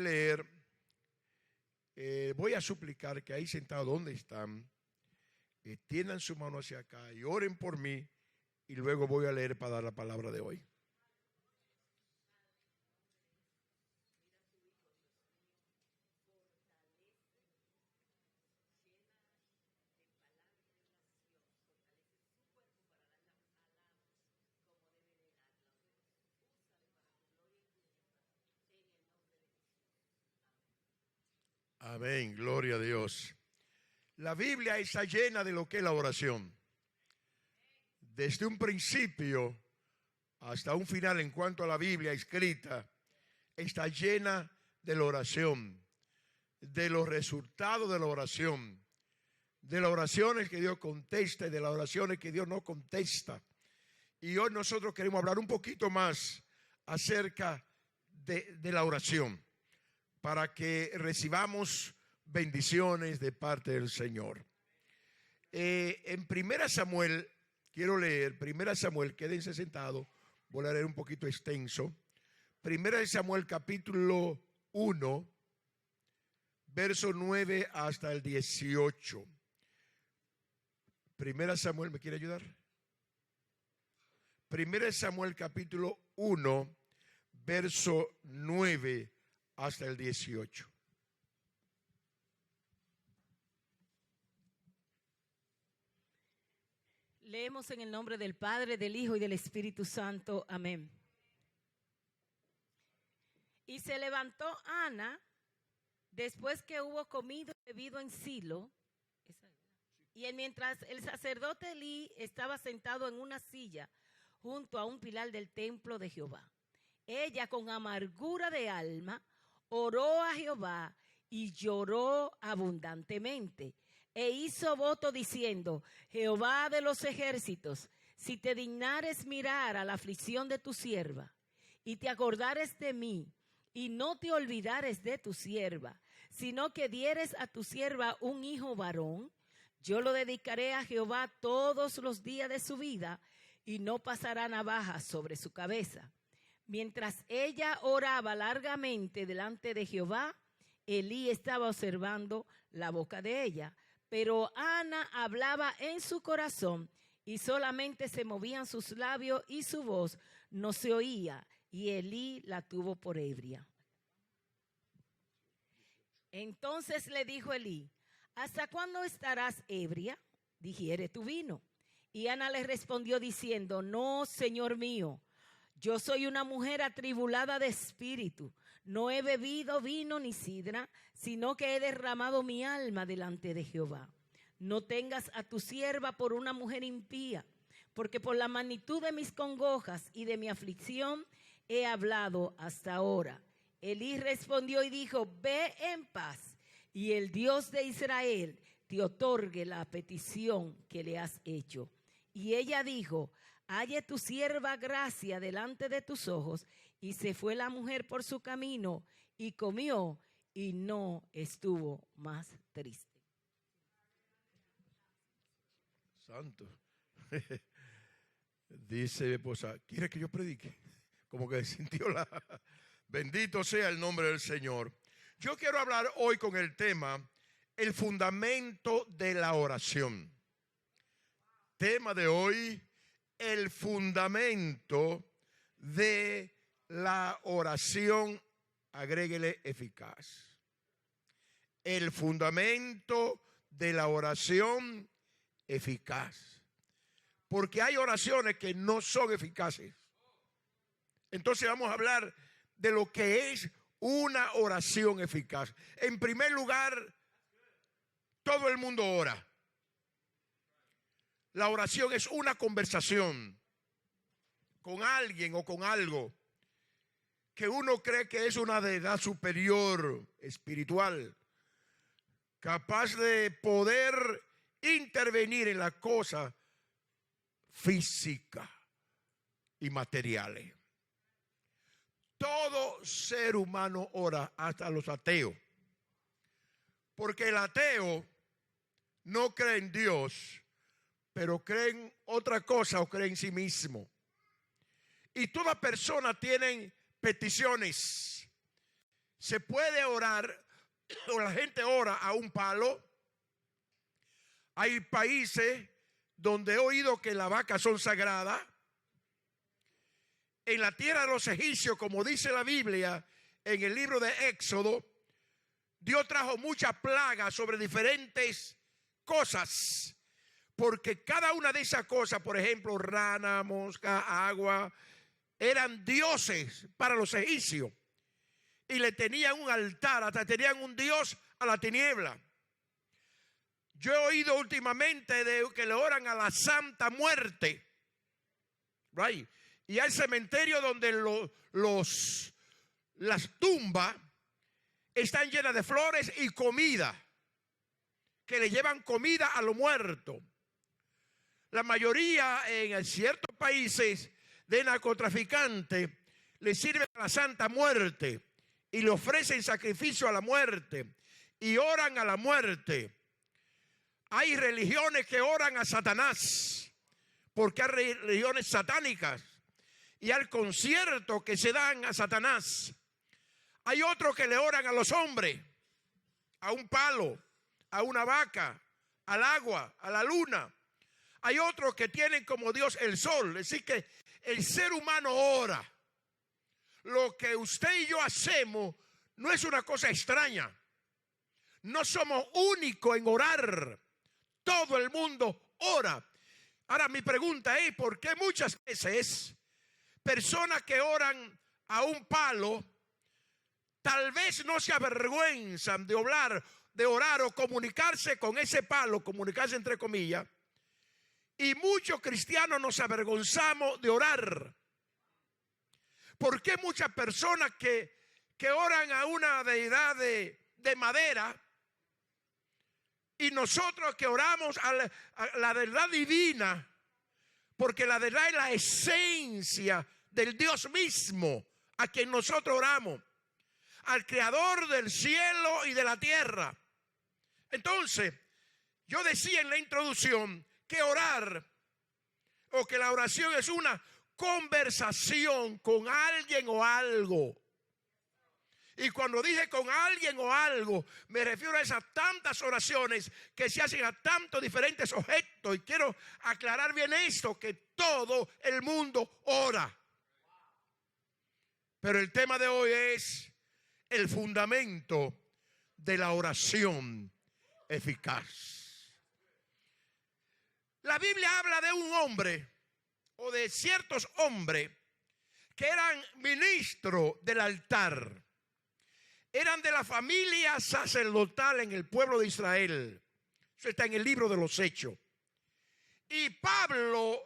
leer, voy a suplicar que ahí sentados donde están, tiendan su mano hacia acá y oren por mí, y luego voy a leer para dar la palabra de hoy. Amén, gloria a Dios. La Biblia está llena de lo que es la oración. Desde un principio hasta un final en cuanto a la Biblia escrita, está llena de la oración, de los resultados de la oración, de las oraciones que Dios contesta y de las oraciones que Dios no contesta. Y hoy nosotros queremos hablar un poquito más acerca de la oración, para que recibamos bendiciones de parte del Señor. En 1 Samuel, quiero leer 1 Samuel, quédense sentados, voy a leer un poquito extenso. 1 Samuel capítulo 1, verso 9 hasta el 18. 1 Samuel, ¿me quiere ayudar? 1 Samuel capítulo 1, verso 9 hasta el 18. Leemos en el nombre del Padre, del Hijo y del Espíritu Santo. Amén. Y se levantó Ana después que hubo comido y bebido en Silo. Y mientras el sacerdote Elí estaba sentado en una silla junto a un pilar del templo de Jehová, ella con amargura de alma oró a Jehová y lloró abundantemente e hizo voto diciendo: Jehová de los ejércitos, si te dignares mirar a la aflicción de tu sierva y te acordares de mí y no te olvidares de tu sierva, sino que dieres a tu sierva un hijo varón, yo lo dedicaré a Jehová todos los días de su vida y no pasará navaja sobre su cabeza. Mientras ella oraba largamente delante de Jehová, Elí estaba observando la boca de ella. Pero Ana hablaba en su corazón y solamente se movían sus labios y su voz no se oía. Y Elí la tuvo por ebria. Entonces le dijo Elí: ¿hasta cuándo estarás ebria? Digiere tu vino. Y Ana le respondió diciendo: no, Señor mío, yo soy una mujer atribulada de espíritu. No he bebido vino ni sidra, sino que he derramado mi alma delante de Jehová. No tengas a tu sierva por una mujer impía, porque por la magnitud de mis congojas y de mi aflicción he hablado hasta ahora. Elí respondió y dijo: ve en paz, y el Dios de Israel te otorgue la petición que le has hecho. Y ella dijo: halle tu sierva gracia delante de tus ojos. Y se fue la mujer por su camino y comió y no estuvo más triste. Santo. Dice mi esposa: ¿quiere que yo predique? Como que sintió la... Bendito sea el nombre del Señor. Yo quiero hablar hoy con el tema: el fundamento de la oración. Tema de hoy: el fundamento de la oración, agréguele eficaz. El fundamento de la oración eficaz. Porque hay oraciones que no son eficaces. Entonces vamos a hablar de lo que es una oración eficaz. En primer lugar, todo el mundo ora. La oración es una conversación con alguien o con algo que uno cree que es una deidad superior, espiritual, capaz de poder intervenir en las cosas físicas y materiales. Todo ser humano ora, hasta los ateos. Porque el ateo no cree en Dios, pero cree en otra cosa o cree en sí mismo. Y toda persona tiene peticiones se puede orar, o la gente ora a un palo. Hay países donde he oído que las vacas son sagradas. En la tierra de los egipcios, como dice la Biblia en el libro de Éxodo, Dios trajo muchas plagas sobre diferentes cosas, porque cada una de esas cosas, por ejemplo, rana, mosca, agua, eran dioses para los egipcios, y le tenían un altar, hasta tenían un dios a la tiniebla. Yo he oído últimamente que le oran a la Santa Muerte, right? Y al cementerio donde las tumbas están llenas de flores y comida, que le llevan comida a los muertos. La mayoría en ciertos países de narcotraficantes le sirven a la Santa Muerte y le ofrecen sacrificio a la muerte y oran a la muerte. Hay religiones que oran a Satanás, porque hay religiones satánicas, y al concierto que se dan a Satanás. Hay otros que le oran a los hombres, a un palo, a una vaca, al agua, a la luna. Hay otros que tienen como Dios el sol. Es decir, que el ser humano ora. Lo que usted y yo hacemos no es una cosa extraña. No somos únicos en orar. Todo el mundo ora. Ahora mi pregunta es, ¿por qué muchas veces personas que oran a un palo tal vez no se avergüenzan de orar o comunicarse con ese palo, comunicarse entre comillas, y muchos cristianos nos avergonzamos de orar? ¿Por qué muchas personas que oran a una deidad de madera, y nosotros que oramos a la deidad divina, porque la deidad es la esencia del Dios mismo a quien nosotros oramos, al creador del cielo y de la tierra? Entonces, yo decía en la introducción que orar, o que la oración, es una conversación con alguien o algo. Y cuando dije con alguien o algo, me refiero a esas tantas oraciones que se hacen a tantos diferentes objetos. Y quiero aclarar bien esto, que todo el mundo ora. Pero el tema de hoy es el fundamento de la oración eficaz. La Biblia habla de un hombre, o de ciertos hombres, que eran ministros del altar. Eran de la familia sacerdotal en el pueblo de Israel. Eso está en el libro de los Hechos. Y Pablo,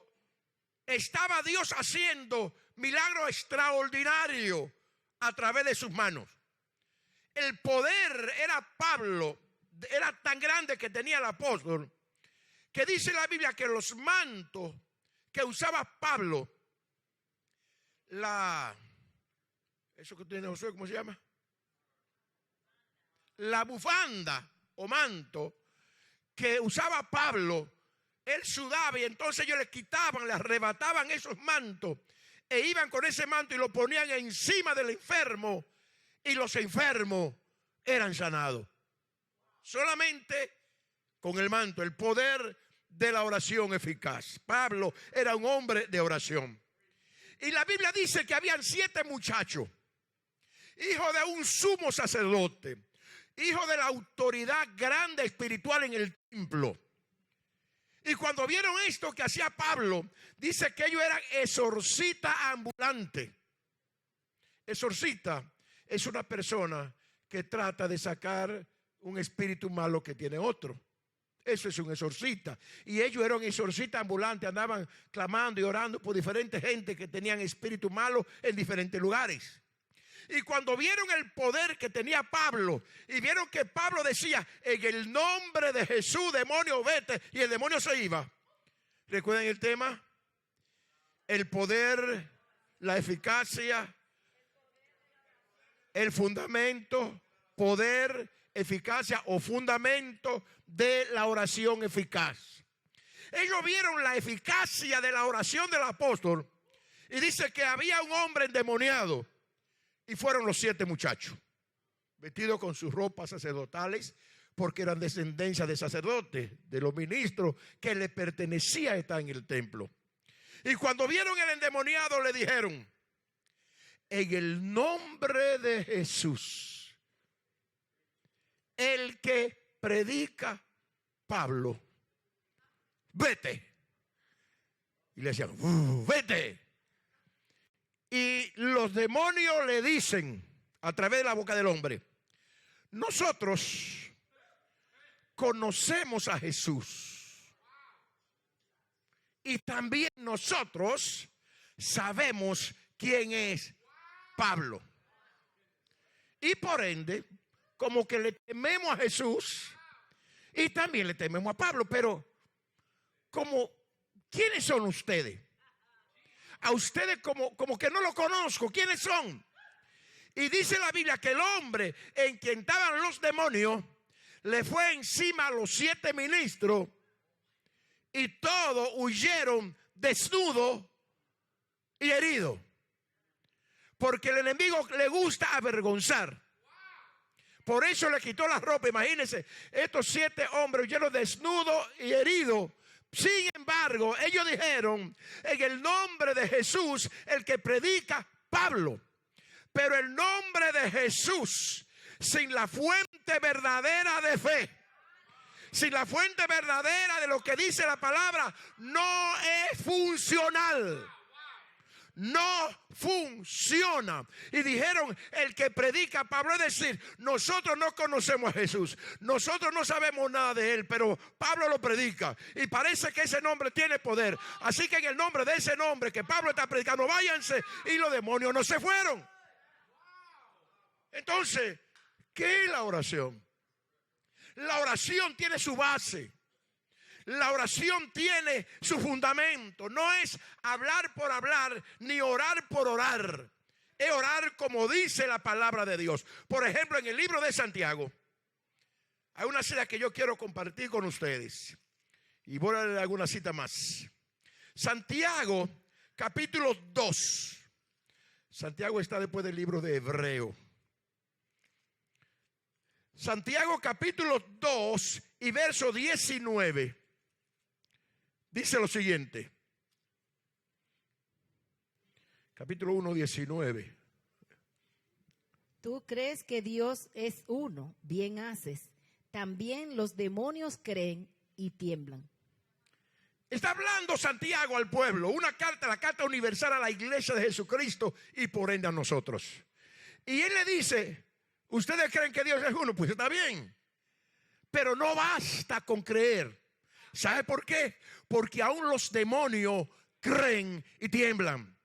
estaba Dios haciendo milagros extraordinarios a través de sus manos. El poder era tan grande que tenía el apóstol, que dice la Biblia que los mantos que usaba Pablo, eso que tiene Josué, ¿cómo se llama? La bufanda o manto que usaba Pablo, él sudaba, y entonces ellos le quitaban, le arrebataban esos mantos e iban con ese manto y lo ponían encima del enfermo, y los enfermos eran sanados. Solamente con el manto, el poder de la oración eficaz. Pablo era un hombre de oración. Y la Biblia dice que habían 7 muchachos, hijos de un sumo sacerdote, hijo de la autoridad grande espiritual en el templo. Y cuando vieron esto que hacía Pablo, dice que ellos eran exorcistas ambulantes. Exorcista es una persona que trata de sacar un espíritu malo que tiene otro. Eso es un exorcista. Y ellos eran exorcistas ambulantes, andaban clamando y orando por diferentes gente que tenían espíritu malo en diferentes lugares. Y cuando vieron el poder que tenía Pablo, y vieron que Pablo decía, en el nombre de Jesús, demonio, vete, y el demonio se iba. ¿Recuerdan el tema? El poder, la eficacia, el fundamento, poder, eficacia o fundamento de la oración eficaz. Ellos vieron la eficacia de la oración del apóstol, y dice que había un hombre endemoniado. Y fueron los 7 muchachos. vestidos con sus ropas sacerdotales, porque eran descendencia de sacerdotes, de los ministros que le pertenecía estar en el templo. Y cuando vieron el endemoniado le dijeron: en el nombre de Jesús, el que predica Pablo, vete. Y le decían: vete. Y los demonios le dicen a través de la boca del hombre: nosotros conocemos a Jesús y también nosotros sabemos quién es Pablo. Y por ende, como que le tememos a Jesús y también le tememos a Pablo. Pero como, ¿quiénes son ustedes? A ustedes como que no lo conozco. ¿Quiénes son? Y dice la Biblia que el hombre en quien estaban los demonios le fue encima a los 7 ministros y todos huyeron desnudos y heridos. Porque el enemigo le gusta avergonzar. Por eso le quitó la ropa. Imagínense, estos 7 hombres huyeron desnudos y heridos. Sin embargo, ellos dijeron: en el nombre de Jesús, el que predica Pablo. Pero el nombre de Jesús, sin la fuente verdadera de fe, sin la fuente verdadera de lo que dice la palabra, no es funcional. No funciona. Y dijeron: el que predica Pablo, es decir, nosotros no conocemos a Jesús, nosotros no sabemos nada de él, pero Pablo lo predica y parece que ese nombre tiene poder. Así que en el nombre de ese nombre que Pablo está predicando, váyanse. Y los demonios no se fueron. Entonces, ¿qué es la oración? La oración tiene su base. La oración tiene su fundamento. No es hablar por hablar, ni orar por orar. Es orar como dice la palabra de Dios. Por ejemplo, en el libro de Santiago, hay una cita que yo quiero compartir con ustedes. Y voy a leer alguna cita más. Santiago, capítulo 2. Santiago está después del libro de Hebreo. Santiago, capítulo 2 y verso 19. Dice lo siguiente. Capítulo 1, 19. Tú crees que Dios es uno, bien haces. También los demonios creen y tiemblan. Está hablando Santiago al pueblo, una carta, la carta universal a la iglesia de Jesucristo y por ende a nosotros. Y él le dice: ¿ustedes creen que Dios es uno? Pues está bien, pero no basta con creer. ¿Sabe por qué? Porque aún los demonios creen y tiemblan.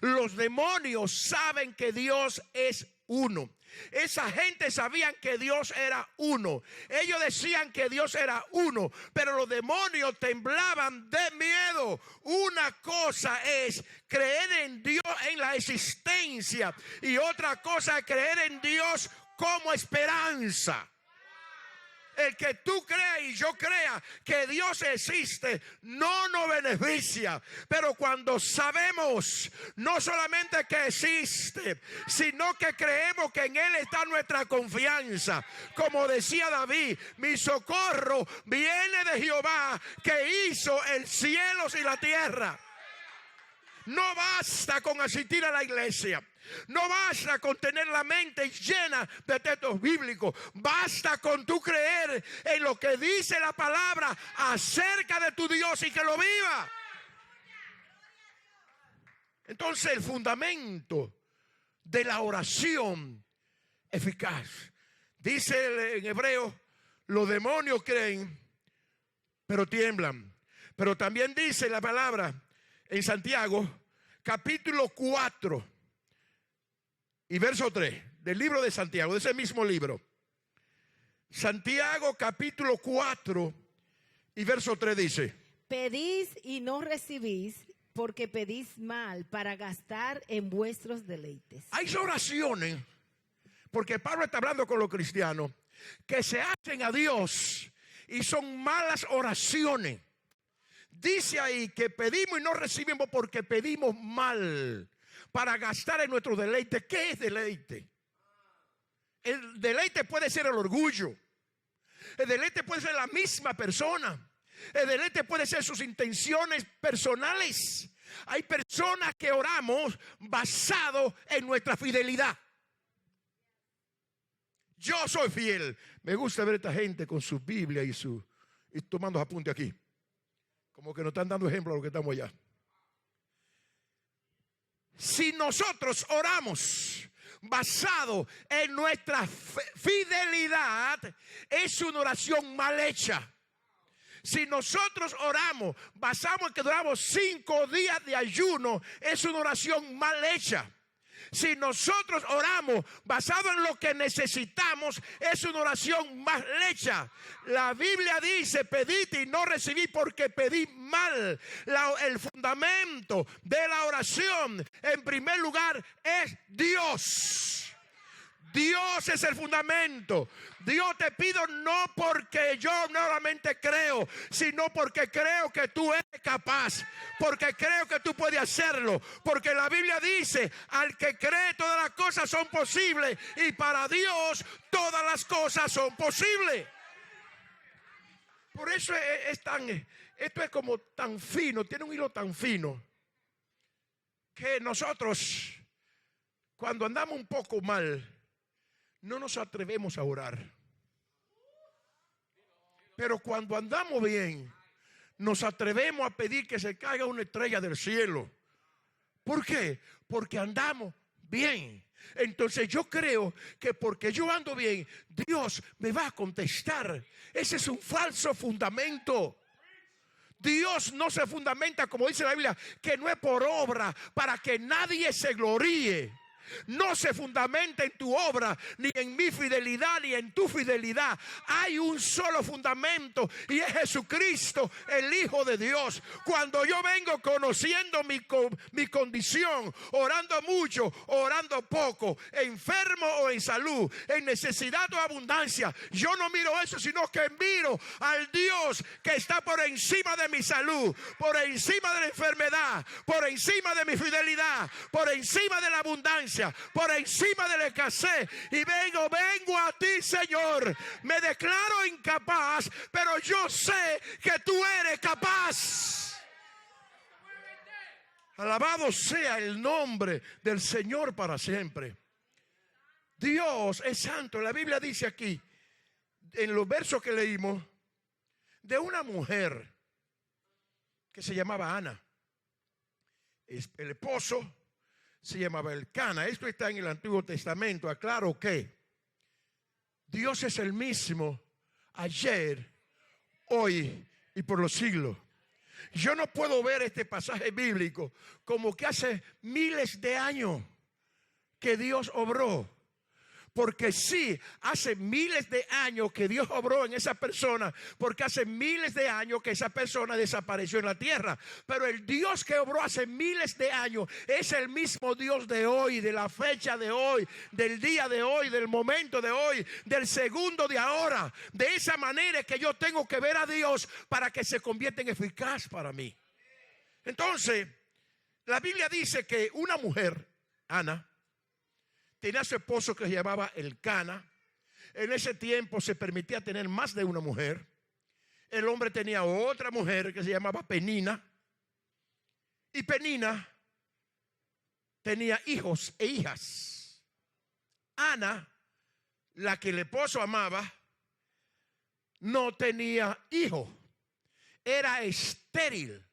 Los demonios saben que Dios es uno. Esa gente sabían que Dios era uno. Ellos decían que Dios era uno, pero los demonios temblaban de miedo. Una cosa es creer en Dios, en la existencia, y otra cosa es creer en Dios como esperanza. El que tú creas y yo crea que Dios existe no nos beneficia. Pero cuando sabemos no solamente que existe, sino que creemos que en Él está nuestra confianza. Como decía David: mi socorro viene de Jehová, que hizo el cielo y la tierra. No basta con asistir a la iglesia. No basta con tener la mente llena de textos bíblicos. Basta con tú creer en lo que dice la palabra acerca de tu Dios y que lo viva. Entonces, el fundamento de la oración eficaz, dice en Hebreo: los demonios creen, pero tiemblan. Pero también dice la palabra en Santiago, capítulo 4 y verso 3 del libro de Santiago, de ese mismo libro. Santiago, capítulo 4 y verso 3 dice: pedís y no recibís, porque pedís mal para gastar en vuestros deleites. Hay oraciones, porque Pablo está hablando con los cristianos, que se hacen a Dios y son malas oraciones. Dice ahí que pedimos y no recibimos porque pedimos mal para gastar en nuestro deleite. ¿Qué es deleite? El deleite puede ser el orgullo. El deleite puede ser la misma persona. El deleite puede ser sus intenciones personales. Hay personas que oramos basado en nuestra fidelidad. Yo soy fiel. Me gusta ver a esta gente con su Biblia y tomando apunte aquí. Como que nos están dando ejemplo a lo que estamos allá. Si nosotros oramos basado en nuestra fidelidad, es una oración mal hecha. Si nosotros oramos basado en que duramos 5 días de ayuno, es una oración mal hecha. Si nosotros oramos basado en lo que necesitamos, es una oración mal hecha. La Biblia dice: pedid y no recibí porque pedí mal. El fundamento de la oración, en primer lugar, es Dios. Dios es el fundamento. Dios, te pido no porque yo nuevamente creo, sino porque creo que tú eres capaz, porque creo que tú puedes hacerlo, porque la Biblia dice: al que cree todas las cosas son posibles, y para Dios todas las cosas son posibles. Por eso esto es como tan fino, tiene un hilo tan fino, que nosotros, cuando andamos un poco mal, no nos atrevemos a orar. Pero cuando andamos bien, nos atrevemos a pedir que se caiga una estrella del cielo. ¿Por qué? Porque andamos bien. Entonces yo creo que porque yo ando bien, Dios me va a contestar. Ese es un falso fundamento. Dios no se fundamenta, como dice la Biblia, que no es por obra, para que nadie se gloríe. No se fundamenta en tu obra, ni en mi fidelidad, ni en tu fidelidad. Hay un solo fundamento, y es Jesucristo, el Hijo de Dios. Cuando yo vengo conociendo mi condición, orando mucho, orando poco, enfermo o en salud, en necesidad o abundancia, yo no miro eso, sino que miro al Dios que está por encima de mi salud, por encima de la enfermedad, por encima de mi fidelidad, por encima de la abundancia, por encima de la escasez. Y vengo a ti, Señor. Me declaro incapaz, pero yo sé que tú eres capaz. Alabado sea el nombre del Señor para siempre. Dios es santo. La Biblia dice aquí, en los versos que leímos, de una mujer que se llamaba Ana. El esposo se llamaba Elcana. Esto está en el Antiguo Testamento. Aclaro que Dios es el mismo ayer, hoy y por los siglos. Yo no puedo ver este pasaje bíblico como que hace miles de años que Dios obró. Porque sí, hace miles de años que Dios obró en esa persona, porque hace miles de años que esa persona desapareció en la tierra. Pero el Dios que obró hace miles de años es el mismo Dios de hoy, de la fecha de hoy, del día de hoy, del momento de hoy, del segundo de ahora. De esa manera es que yo tengo que ver a Dios para que se convierta en eficaz para mí. Entonces, la Biblia dice que una mujer, Ana, tenía a su esposo que se llamaba Elcana. En ese tiempo se permitía tener más de una mujer. El hombre tenía otra mujer que se llamaba Penina. Y Penina tenía hijos e hijas. Ana, la que el esposo amaba, no tenía hijo. Era estéril.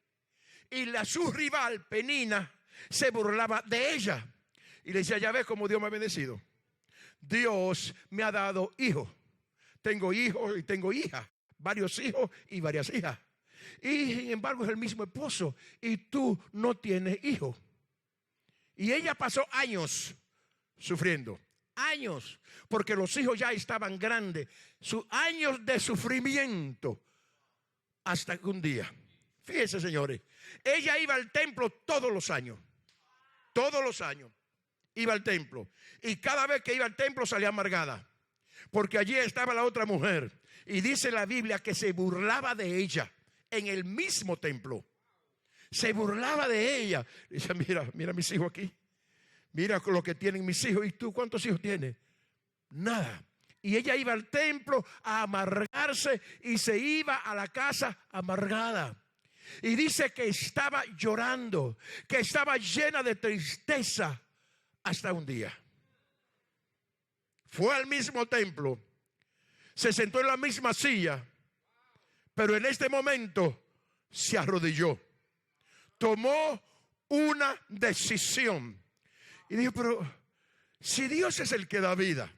Y su rival, Penina, se burlaba de ella. Y le decía: ya ves cómo Dios me ha bendecido. Dios me ha dado hijos. Tengo hijos y tengo hijas. Varios hijos y varias hijas. Y sin embargo es el mismo esposo. Y tú no tienes hijos. Y ella pasó años sufriendo. Años. Porque los hijos ya estaban grandes. Sus años de sufrimiento. Hasta que un día, fíjense, señores, ella iba al templo todos los años. Todos los años. Iba al templo, y cada vez que iba al templo salía amargada, porque allí estaba la otra mujer, y dice la Biblia que se burlaba de ella en el mismo templo. Se burlaba de ella. Dice: mira mis hijos aquí, mira lo que tienen mis hijos. ¿Y tú cuántos hijos tienes? nada. Y ella iba al templo a amargarse y se iba a la casa amargada. Y dice que estaba llorando, que estaba llena de tristeza hasta un día. Fue al mismo templo, se sentó en la misma silla, pero en este momento se arrodilló. Tomó una decisión y dijo, pero si Dios es el que da vida,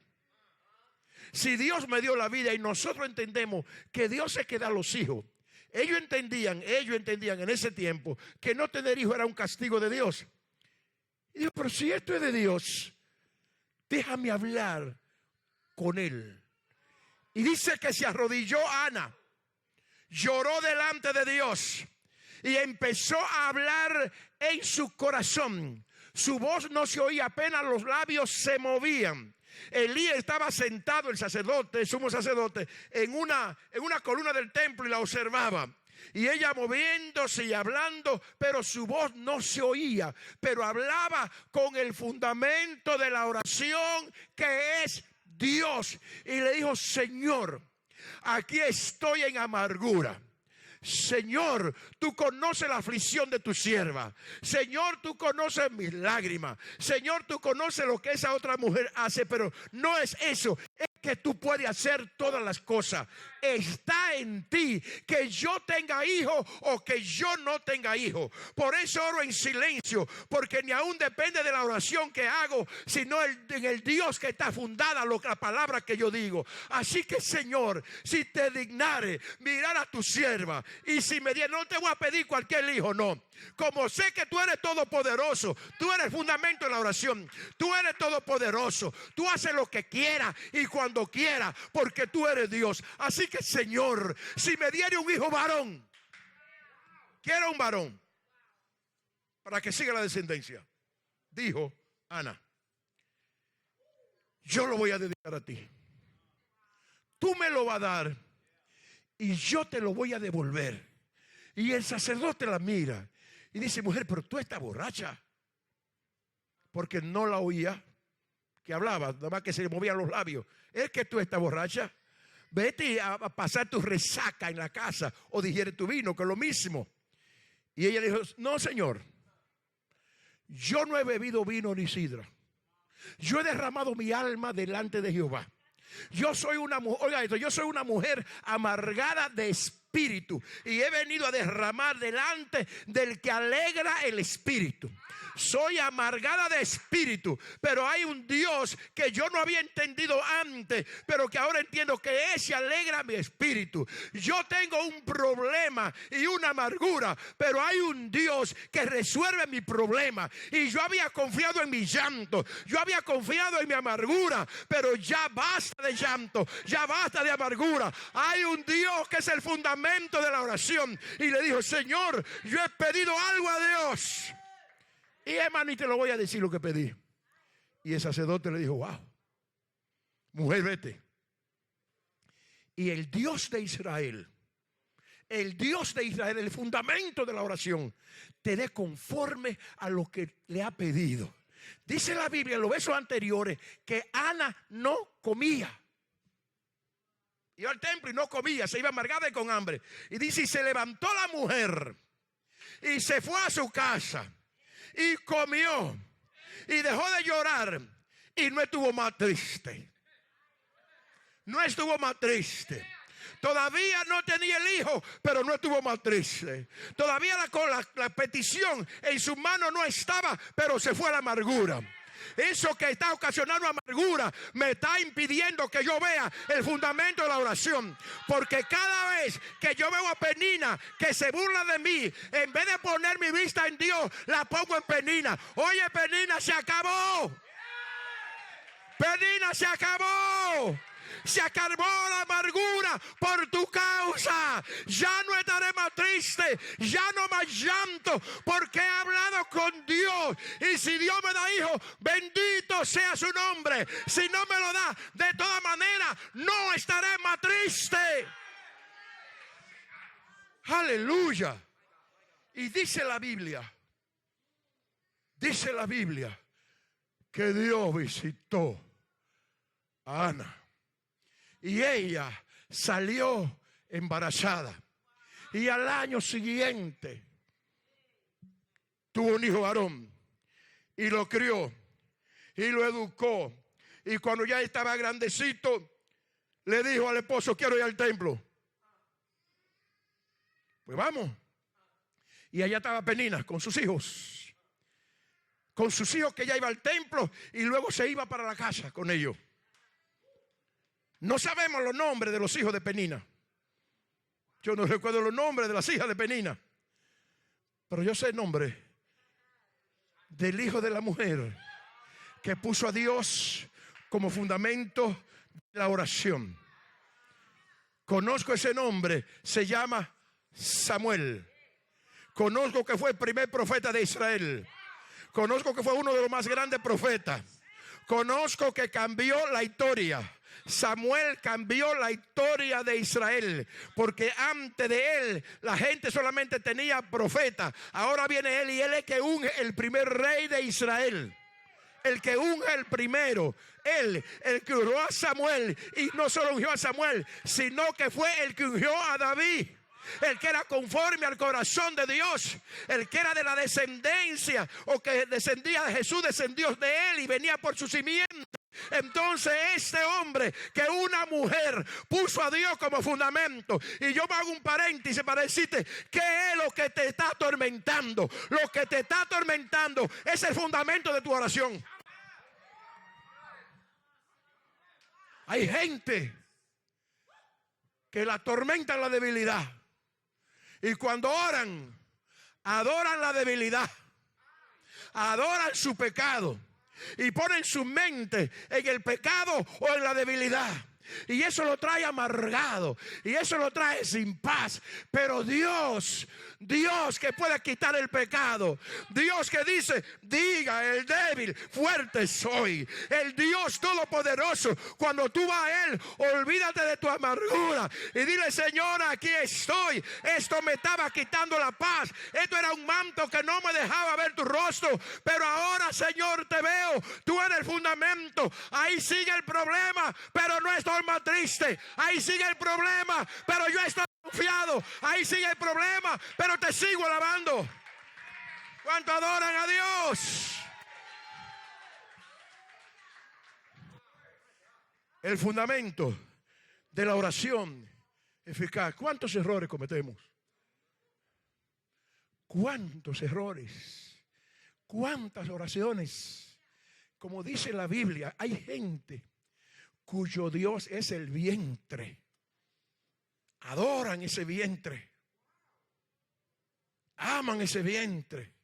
si Dios me dio la vida y nosotros entendemos que Dios es el que da los hijos. Ellos entendían en ese tiempo que no tener hijos era un castigo de Dios. Y dijo, pero si esto es de Dios, déjame hablar con él. Y dice que se arrodilló Ana, lloró delante de Dios y empezó a hablar en su corazón. Su voz no se oía, apenas los labios se movían. Elías estaba sentado, el sacerdote, el sumo sacerdote, en una columna del templo y la observaba. Y ella moviéndose y hablando, pero su voz no se oía. Pero hablaba con el fundamento de la oración que es Dios. Y le dijo, Señor, aquí estoy en amargura. Señor, tú conoces la aflicción de tu sierva. Señor, tú conoces mis lágrimas. Señor, tú conoces lo que esa otra mujer hace, pero no es eso. Es que tú puedes hacer todas las cosas. Está en ti que yo tenga hijo o que yo no tenga hijo. Por eso oro en silencio, porque ni aún depende de la oración que hago, sino en el Dios que está fundada la palabra que yo digo. Así que, Señor, si te dignare mirar a tu sierva, y si me diera, no te voy a pedir cualquier hijo, no. Como sé que tú eres todopoderoso, tú eres el fundamento de la oración, tú eres todopoderoso, tú haces lo que quieras y cuando quieras, porque tú eres Dios. Así que, Señor, si me diere un hijo varón, quiero un varón para que siga la descendencia. Dijo Ana, yo lo voy a dedicar a ti. Tú me lo vas a dar y yo te lo voy a devolver. Y el sacerdote la mira y dice, mujer, pero tú estás borracha. Porque no la oía que hablaba, nada más que se le movían los labios. Es que tú estás borracha. Vete a pasar tu resaca en la casa o digiere tu vino, que es lo mismo. Y ella dijo, no, Señor, yo no he bebido vino ni sidra. Yo he derramado mi alma delante de Jehová. Yo soy una mujer, oiga esto, yo soy una mujer amargada de espíritu y he venido a derramar delante del que alegra el espíritu. Soy amargada de espíritu, pero hay un Dios que yo no había entendido antes, pero que ahora entiendo que ese alegra mi espíritu. Yo tengo un problema y una amargura, pero hay un Dios que resuelve mi problema. Y yo había confiado en mi llanto, yo había confiado en mi amargura, pero ya basta de llanto, ya basta de amargura. Hay un Dios que es el fundamento de la oración. Y le dijo, Señor, yo he pedido algo a Dios. Y hermano, y te lo voy a decir lo que pedí. Y el sacerdote le dijo, wow, mujer, vete. Y el Dios de Israel, el fundamento de la oración, te dé conforme a lo que le ha pedido. Dice la Biblia en los versos anteriores que Ana no comía. Iba al templo y no comía, se iba amargada y con hambre. Y dice, y se levantó la mujer y se fue a su casa. Y comió y dejó de llorar y no estuvo más triste. No estuvo más triste. Todavía no tenía el hijo, pero no estuvo más triste. Todavía la petición en su mano no estaba, pero se fue a la amargura. Eso que está ocasionando amargura me está impidiendo que yo vea el fundamento de la oración. Porque cada vez que yo veo a Penina que se burla de mí, en vez de poner mi vista en Dios, la pongo en Penina. Oye, Penina, se acabó. Penina, se acabó. Se acabó la amargura por tu causa. Ya no estaré más triste, ya no más llanto, porque he hablado con Dios. Y si Dios me da hijo, bendito sea su nombre. Si no me lo da, de todas maneras, no estaré más triste. Aleluya. Y dice la Biblia, que Dios visitó a Ana. Y ella salió embarazada. Y al año siguiente tuvo un hijo varón. Y lo crió. Y lo educó. Y cuando ya estaba grandecito, le dijo al esposo: quiero ir al templo. Pues vamos. Y allá estaba Penina con sus hijos. Con sus hijos, que ella iba al templo y luego se iba para la casa con ellos. No sabemos los nombres de los hijos de Penina. Yo no recuerdo los nombres de las hijas de Penina. Pero yo sé el nombre del hijo de la mujer que puso a Dios como fundamento de la oración. Conozco ese nombre, se llama Samuel. Conozco que fue el primer profeta de Israel. Conozco que fue uno de los más grandes profetas. Conozco que cambió la historia. Samuel cambió la historia de Israel, porque antes de él la gente solamente tenía profeta. Ahora viene él y él es que unge el primer rey de Israel. El que unge el primero. Él, el que ungió a Samuel. Y no solo ungió a Samuel, sino que fue el que ungió a David. El que era conforme al corazón de Dios. El que era de la descendencia, o que descendía de Jesús, descendió de él y venía por su simiente. Entonces este hombre, que una mujer puso a Dios como fundamento. Y yo me hago un paréntesis para decirte: ¿qué es lo que te está atormentando? Lo que te está atormentando es el fundamento de tu oración. Hay gente que la atormenta la debilidad. Y cuando oran, adoran la debilidad, adoran su pecado y ponen su mente en el pecado o en la debilidad. Y eso lo trae amargado, y eso lo trae sin paz. Pero Dios que puede quitar el pecado, Dios que dice: diga el débil, fuerte soy. El Dios todopoderoso, cuando tú vas a él, olvídate de tu amargura y dile: Señor, aquí estoy. Esto me estaba quitando la paz. Esto era un manto que no me dejaba ver tu rostro, pero ahora, Señor, te veo. Tú eres el fundamento. Ahí sigue el problema, pero no estoy más triste. Ahí sigue el problema, pero yo estoy confiado. Ahí sigue el problema, pero te sigo alabando. ¿Cuánto adoran a Dios? El fundamento de la oración eficaz. ¿Cuántos errores cometemos? ¿Cuántos errores? ¿Cuántas oraciones? Como dice la Biblia, hay gente cuyo Dios es el vientre. Adoran ese vientre. Aman ese vientre.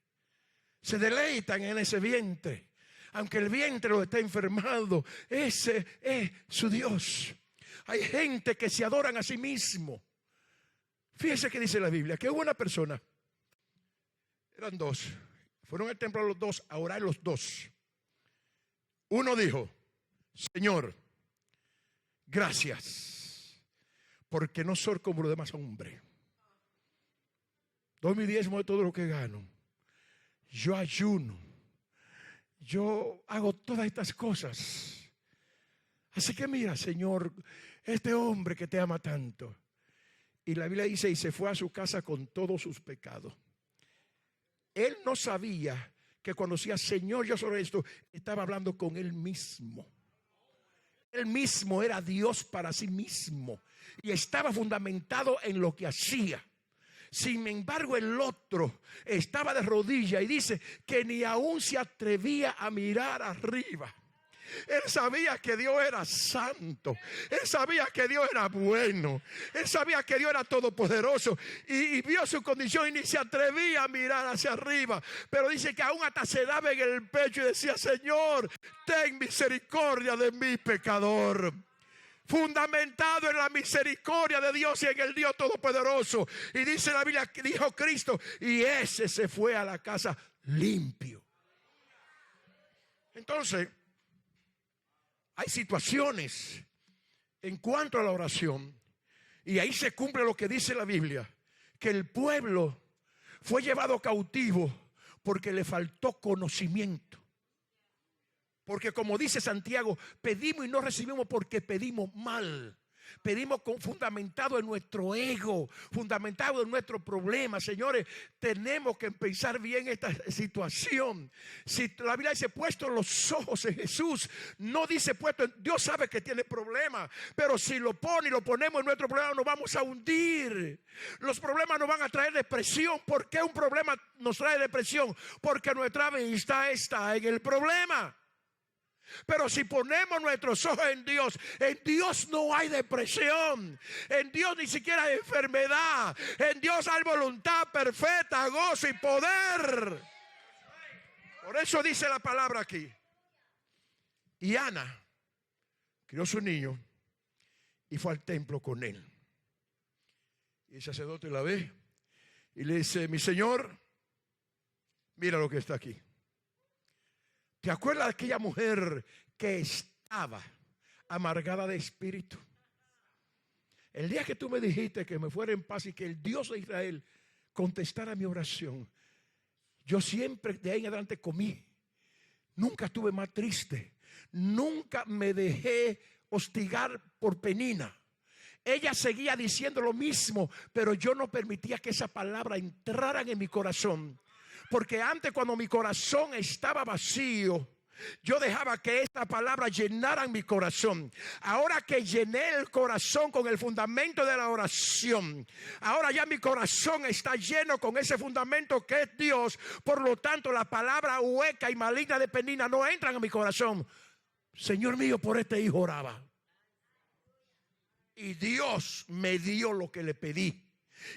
Se deleitan en ese vientre. Aunque el vientre lo esté enfermado, ese es su Dios. Hay gente que se adoran a sí mismo. Fíjese que dice la Biblia, que hubo una persona. Eran dos. Fueron al templo los dos a orar los dos. Uno dijo: Señor, gracias, porque no soy como los demás hombres. Doy mi diezmo de todo lo que gano. Yo ayuno. Yo hago todas estas cosas. Así que mira, Señor, este hombre que te ama tanto. Y la Biblia dice: y se fue a su casa con todos sus pecados. Él no sabía que cuando decía: Señor, yo soy esto, estaba hablando con él mismo. Él mismo era Dios para sí mismo y estaba fundamentado en lo que hacía. Sin embargo, el otro estaba de rodillas y dice que ni aún se atrevía a mirar arriba. Él sabía que Dios era santo. Él sabía que Dios era bueno. Él sabía que Dios era todopoderoso. Y vio su condición y ni se atrevía a mirar hacia arriba. Pero dice que aún hasta se daba en el pecho y decía: Señor, ten misericordia de mí, pecador. Fundamentado en la misericordia de Dios y en el Dios todopoderoso. Y dice la Biblia, dijo Cristo, y ese se fue a la casa limpio. Entonces, hay situaciones en cuanto a la oración, y ahí se cumple lo que dice la Biblia, que el pueblo fue llevado cautivo porque le faltó conocimiento. Porque como dice Santiago, pedimos y no recibimos porque pedimos mal. Pedimos fundamentado en nuestro ego, fundamentado en nuestro problema. Señores, tenemos que pensar bien esta situación. Si la Biblia dice puesto los ojos en Jesús, no dice puesto en Dios. Sabe que tiene problemas, pero si lo pone y lo ponemos en nuestro problema, nos vamos a hundir. Los problemas nos van a traer depresión. ¿Por qué un problema nos trae depresión? Porque nuestra vista está en el problema. Pero si ponemos nuestros ojos en Dios no hay depresión, en Dios ni siquiera hay enfermedad, en Dios hay voluntad perfecta, gozo y poder. Por eso dice la palabra aquí. Y Ana crió su niño y fue al templo con él. Y el sacerdote la ve y le dice: mi señor, mira lo que está aquí. ¿Te acuerdas de aquella mujer que estaba amargada de espíritu? El día que tú me dijiste que me fuera en paz y que el Dios de Israel contestara mi oración, yo siempre de ahí en adelante comí. Nunca estuve más triste. Nunca me dejé hostigar por Penina. Ella seguía diciendo lo mismo, pero yo no permitía que esa palabra entrara en mi corazón. Porque antes, cuando mi corazón estaba vacío, yo dejaba que esta palabra llenara mi corazón. Ahora que llené el corazón con el fundamento de la oración, ahora ya mi corazón está lleno con ese fundamento que es Dios. Por lo tanto, la palabra hueca y maligna de Penina no entran en mi corazón. Señor mío, por este hijo oraba. Y Dios me dio lo que le pedí.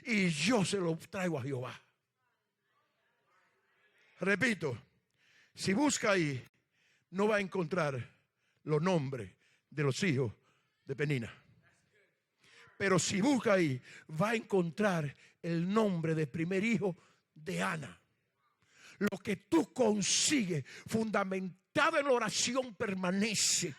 Y yo se lo traigo a Jehová. Repito, si busca ahí, no va a encontrar los nombres de los hijos de Penina. Pero si busca ahí, va a encontrar el nombre del primer hijo de Ana. Lo que tú consigues fundamentado en la oración permanece.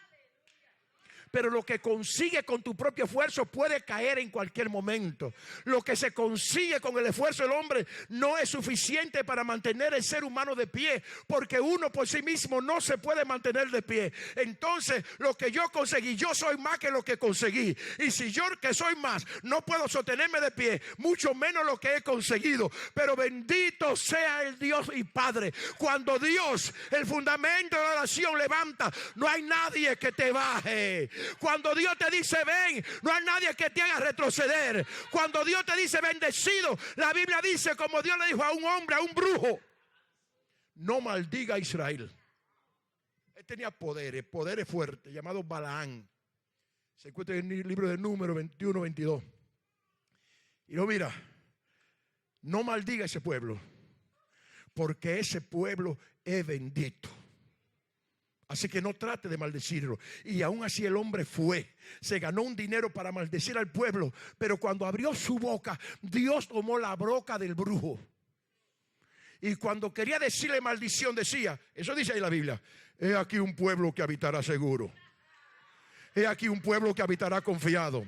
Pero lo que consigue con tu propio esfuerzo puede caer en cualquier momento. Lo que se consigue con el esfuerzo del hombre no es suficiente para mantener el ser humano de pie, porque uno por sí mismo no se puede mantener de pie. Entonces, lo que yo conseguí, yo soy más que lo que conseguí. Y si yo que soy más no puedo sostenerme de pie, mucho menos lo que he conseguido. Pero bendito sea el Dios y Padre. Cuando Dios, el fundamento de la oración, levanta, no hay nadie que te baje. Cuando Dios te dice ven, no hay nadie que te haga retroceder. Cuando Dios te dice bendecido, la Biblia dice, como Dios le dijo a un hombre, a un brujo: no maldiga a Israel. Él tenía poderes fuertes, llamados Balaán. Se encuentra en el libro de Números 21, 22. Y no, mira, no maldiga a ese pueblo, porque ese pueblo es bendito. Así que no trate de maldecirlo. Y aún así el hombre fue. Se ganó un dinero para maldecir al pueblo. Pero cuando abrió su boca, Dios tomó la boca del brujo. Y cuando quería decirle maldición, decía, eso dice ahí la Biblia: he aquí un pueblo que habitará seguro. He aquí un pueblo que habitará confiado.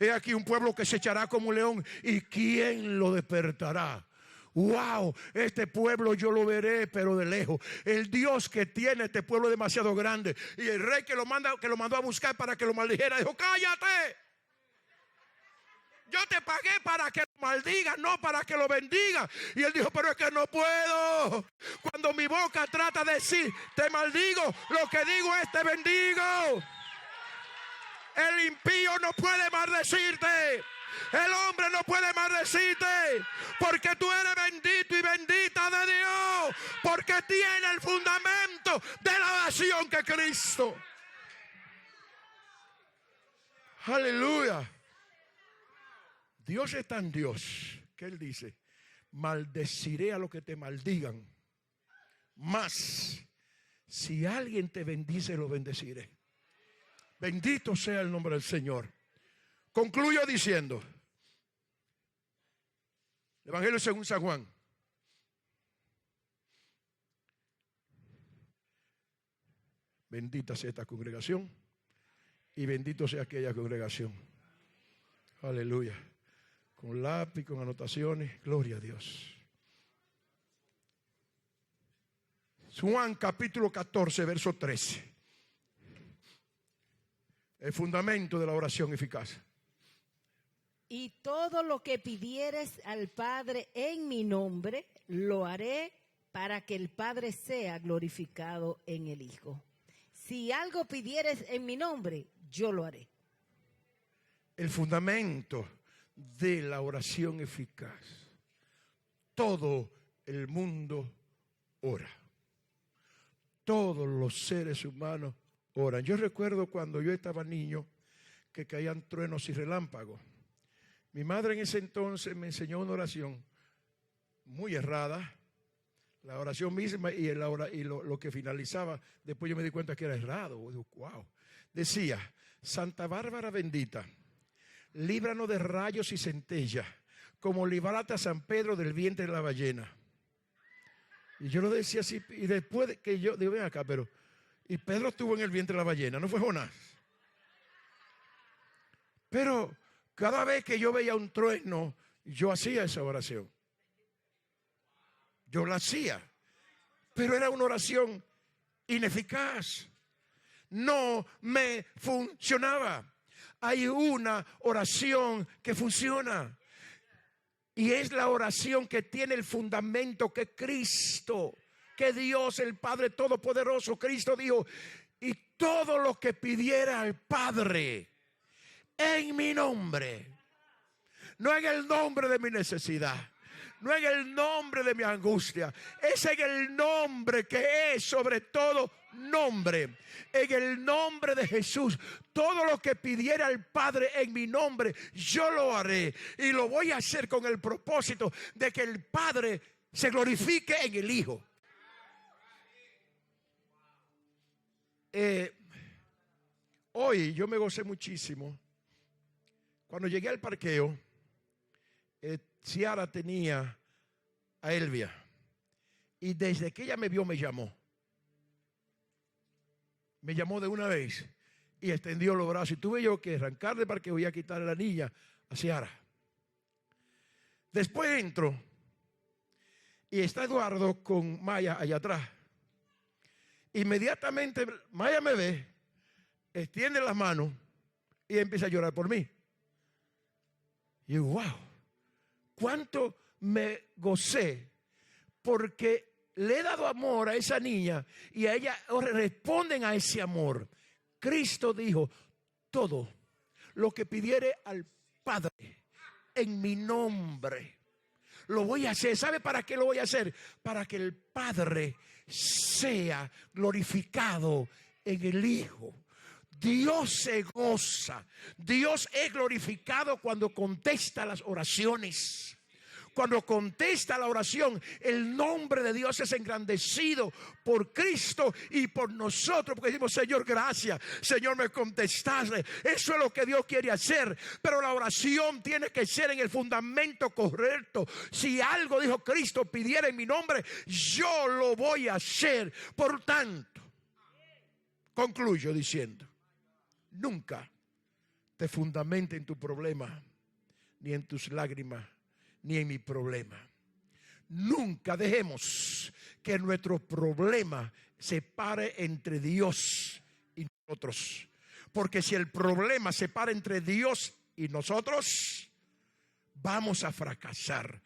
He aquí un pueblo que se echará como un león. ¿Y quién lo despertará? Wow, este pueblo yo lo veré, pero de lejos. El Dios que tiene este pueblo es demasiado grande. Y el rey que lo mandó a buscar para que lo maldijera, dijo: cállate. Yo te pagué para que lo maldigas, no para que lo bendiga. Y él dijo: pero es que no puedo. Cuando mi boca trata de decir te maldigo, lo que digo es te bendigo. El impío no puede maldecirte. El hombre no puede maldecirte, porque tú eres bendito y bendita de Dios, porque tiene el fundamento de la oración que Cristo. Aleluya. Dios es tan Dios que Él dice: maldeciré a los que te maldigan, mas si alguien te bendice, lo bendeciré. Bendito sea el nombre del Señor. Concluyo diciendo, Evangelio según San Juan. Bendita sea esta congregación y bendito sea aquella congregación. Aleluya. Con lápiz, con anotaciones, gloria a Dios. Juan capítulo 14, verso 13. El fundamento de la oración eficaz. Y todo lo que pidieres al Padre en mi nombre, lo haré para que el Padre sea glorificado en el Hijo. Si algo pidieres en mi nombre, yo lo haré. El fundamento de la oración eficaz. Todo el mundo ora. Todos los seres humanos oran. Yo recuerdo cuando yo estaba niño que caían truenos y relámpagos. Mi madre en ese entonces me enseñó una oración muy errada. La oración misma y lo que finalizaba, después yo me di cuenta que era errado. Wow. Decía: Santa Bárbara bendita, líbranos de rayos y centellas, como libraste a San Pedro del vientre de la ballena. Y yo lo decía así, y después de que yo digo, ven acá, pero y Pedro estuvo en el vientre de la ballena, ¿no fue Jonás? Pero cada vez que yo veía un trueno, yo hacía esa oración. Yo la hacía, pero era una oración ineficaz. No me funcionaba. Hay una oración que funciona. Y es la oración que tiene el fundamento que Cristo, que Dios el Padre Todopoderoso, Cristo dijo: y todo lo que pidiera al Padre en mi nombre, no en el nombre de mi necesidad, no en el nombre de mi angustia, es en el nombre que es sobre todo nombre, en el nombre de Jesús. Todo lo que pidiera al Padre en mi nombre, yo lo haré, y lo voy a hacer con el propósito de que el Padre se glorifique en el Hijo. Hoy yo me gocé muchísimo. Cuando llegué al parqueo, Ciara tenía a Elvia, y desde que ella me vio me llamó de una vez y extendió los brazos, y tuve yo que arrancar de parqueo y a quitarle la niña a Ciara. Después entro y está Eduardo con Maya allá atrás. Inmediatamente Maya me ve, extiende las manos y empieza a llorar por mí. Y yo, wow, cuánto me gocé, porque le he dado amor a esa niña y a ella responden a ese amor. Cristo dijo: todo lo que pidiere al Padre en mi nombre, lo voy a hacer. ¿Sabe para qué lo voy a hacer? Para que el Padre sea glorificado en el Hijo. Dios se goza, Dios es glorificado cuando contesta las oraciones. Cuando contesta la oración, el nombre de Dios es engrandecido por Cristo y por nosotros, porque decimos: Señor, gracias, Señor, me contestaste. Eso es lo que Dios quiere hacer, pero la oración tiene que ser en el fundamento correcto. Si algo dijo Cristo, pidiera en mi nombre, yo lo voy a hacer. Por tanto, concluyo diciendo: nunca te fundamente en tu problema, ni en tus lágrimas, ni en mi problema. Nunca dejemos que nuestro problema se pare entre Dios y nosotros. Porque si el problema se para entre Dios y nosotros, vamos a fracasar,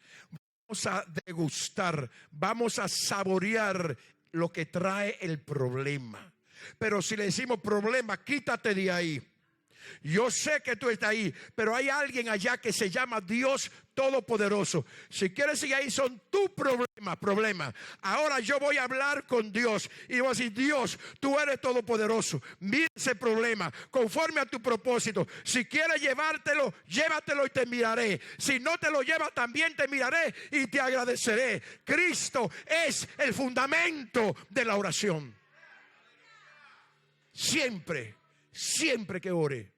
vamos a degustar, vamos a saborear lo que trae el problema. Pero si le decimos: problema, quítate de ahí, yo sé que tú estás ahí, pero hay alguien allá que se llama Dios Todopoderoso. Si quieres seguir ahí, son tu problema. Ahora yo voy a hablar con Dios y voy a decir: Dios, tú eres todopoderoso. Mira ese problema conforme a tu propósito. Si quieres llevártelo, llévatelo y te miraré. Si no te lo llevas, también te miraré y te agradeceré. Cristo es el fundamento de la oración. Siempre que ore,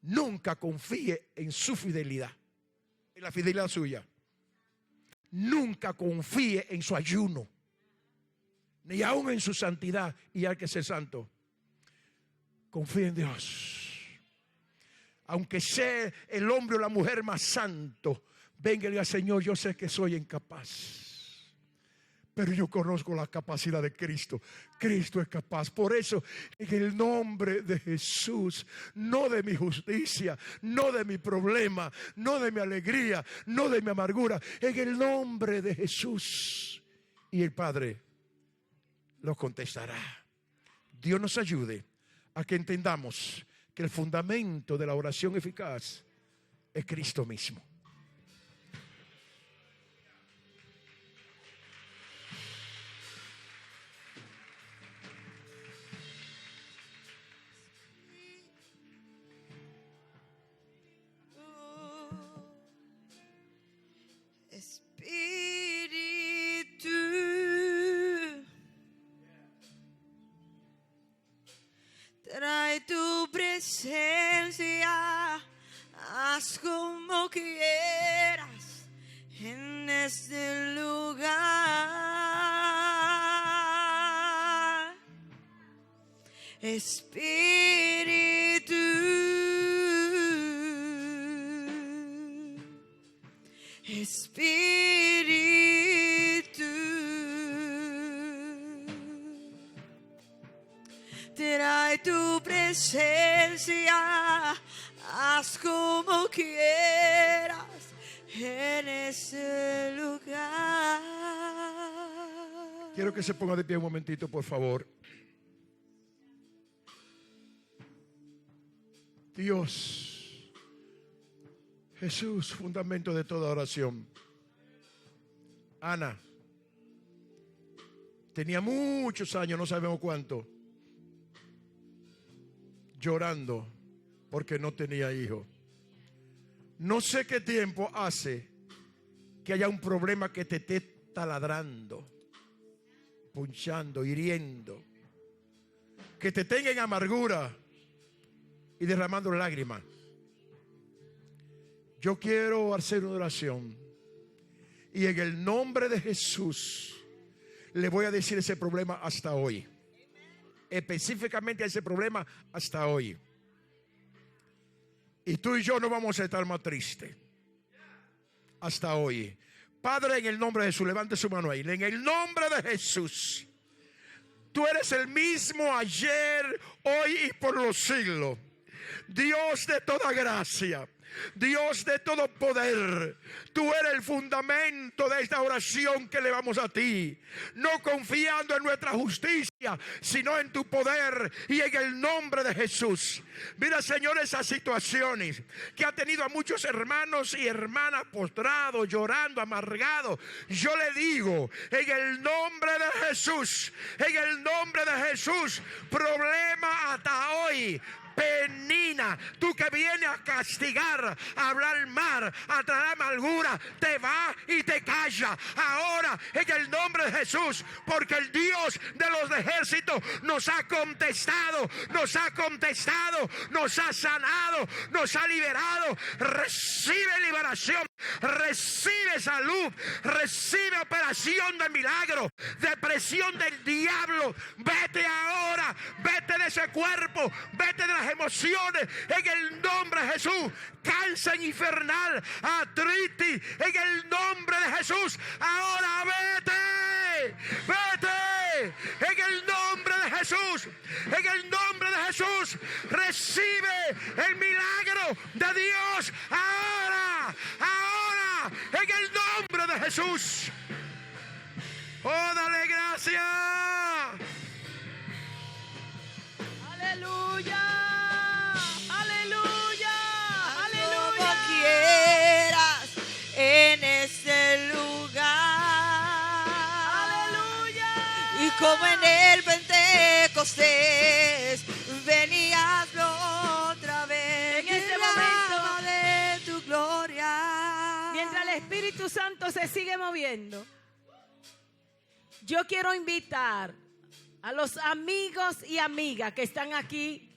nunca confíe en su fidelidad, en la fidelidad suya. Nunca confíe en su ayuno, ni aún en su santidad, y hay que ser santo. Confíe en Dios. Aunque sea el hombre o la mujer más santo, venga y diga: Señor, yo sé que soy incapaz, Pero yo conozco la capacidad de Cristo. Cristo es capaz. Por eso, en el nombre de Jesús, no de mi justicia, no de mi problema, no de mi alegría, no de mi amargura, en el nombre de Jesús. Y el Padre lo contestará. Dios nos ayude a que entendamos que el fundamento de la oración eficaz es Cristo mismo. Trae tu presencia, haz como quieras en este lugar. Espíritu, Espíritu, trae tu presencia, haz como quieras en ese lugar. Quiero que se ponga de pie un momentito, por favor. Dios, Jesús, fundamento de toda oración. Ana tenía muchos años, no sabemos cuánto, llorando porque no tenía hijo. No sé qué tiempo hace que haya un problema que te esté taladrando, punchando, hiriendo, que te tenga en amargura y derramando lágrimas. Yo quiero hacer una oración y en el nombre de Jesús le voy a decir ese problema hasta hoy. Específicamente a ese problema hasta hoy. Y tú y yo no vamos a estar más tristes hasta hoy. Padre, en el nombre de Jesús, levante su mano ahí. En el nombre de Jesús, tú eres el mismo ayer, hoy y por los siglos. Dios de toda gracia, Dios de todo poder, tú eres el fundamento de esta oración que elevamos a ti, no confiando en nuestra justicia, sino en tu poder y en el nombre de Jesús. Mira, Señor, esas situaciones que ha tenido a muchos hermanos y hermanas postrados, llorando, amargados. Yo le digo, en el nombre de Jesús, en el nombre de Jesús, problema hasta hoy. Penina, tú que vienes a castigar, a hablar mal, a traer amargura, te va y te calla ahora en el nombre de Jesús, porque el Dios de los ejércitos nos ha contestado, nos ha sanado, nos ha liberado. Recibe liberación, recibe salud, recibe operación de milagro, depresión del diablo. Vete ahora, vete de ese cuerpo, vete de la emociones en el nombre de Jesús. Cáncer infernal, artritis, en el nombre de Jesús. Ahora vete, vete en el nombre de Jesús. En el nombre de Jesús recibe el milagro de Dios ahora, ahora en el nombre de Jesús. Oh, dale gracias. Aleluya. En ese lugar, Aleluya. y como en el Pentecostés venías otra vez En ese momento de tu gloria. Mientras el Espíritu Santo se sigue moviendo, yo quiero invitar a los amigos y amigas que están aquí,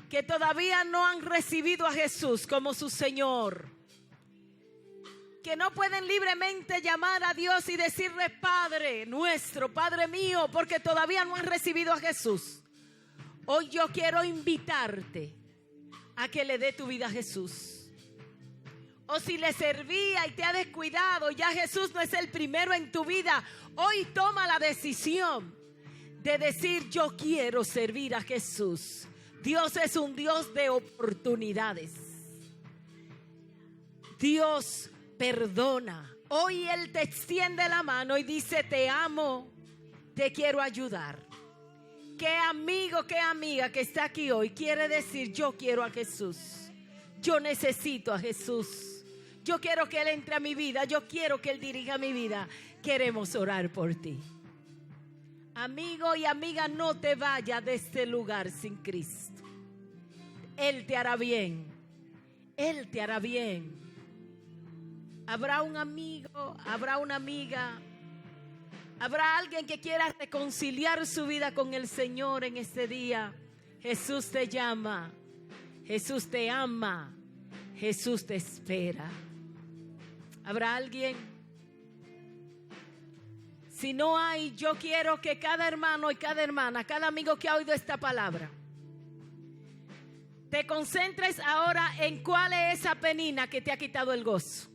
que todavía no han recibido a Jesús como su Señor, que no pueden libremente llamar a Dios y decirle Padre nuestro, Padre mío, porque todavía no han recibido a Jesús. Hoy yo quiero invitarte a que le dé tu vida a Jesús. o si le servía y te ha descuidado, ya Jesús no es el primero en tu vida, hoy toma la decisión de decir: yo quiero servir a Jesús. Dios es un Dios de oportunidades. Dios perdona. Hoy Él te extiende la mano y dice: te amo, te quiero ayudar. ¿Qué amigo, qué amiga que está aquí hoy quiere decir: yo quiero a Jesús? Yo necesito a Jesús. Yo quiero que Él entre a mi vida. Yo quiero que Él dirija mi vida. Queremos orar por ti. Amigo y amiga, no te vayas de este lugar sin Cristo. Él te hará bien. Él te hará bien. Habrá un amigo, habrá una amiga, habrá alguien que quiera reconciliar su vida con el Señor en este día. Jesús te llama. Jesús te ama. Jesús te espera. ¿Habrá alguien? Si no hay, yo quiero que cada hermano y cada hermana, cada amigo que ha oído esta palabra, te concentres ahora en cuál es esa penina que te ha quitado el gozo.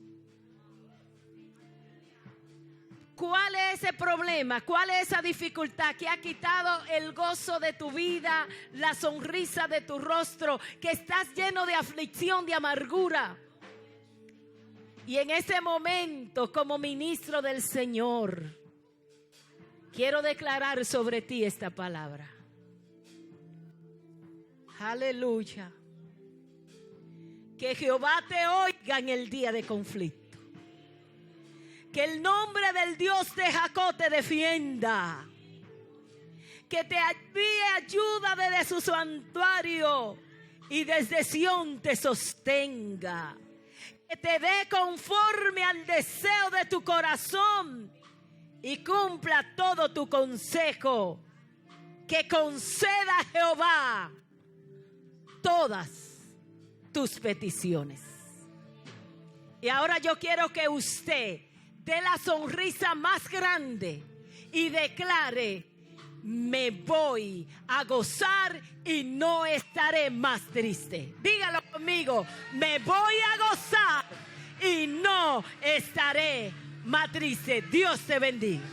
¿Cuál es ese problema? ¿Cuál es esa dificultad que ha quitado el gozo de tu vida, la sonrisa de tu rostro, que estás lleno de aflicción, de amargura? Y en ese momento, como ministro del Señor, quiero declarar sobre ti esta palabra. Aleluya. Que Jehová te oiga en el día de conflicto. Que el nombre del Dios de Jacob te defienda. Que te envíe ayuda desde su santuario y desde Sión te sostenga. Que te dé conforme al deseo de tu corazón y cumpla todo tu consejo. Que conceda a Jehová todas tus peticiones. Y ahora yo quiero que usted dé la sonrisa más grande y declare: me voy a gozar y no estaré más triste. Dígalo conmigo: me voy a gozar y no estaré más triste. Dios te bendiga.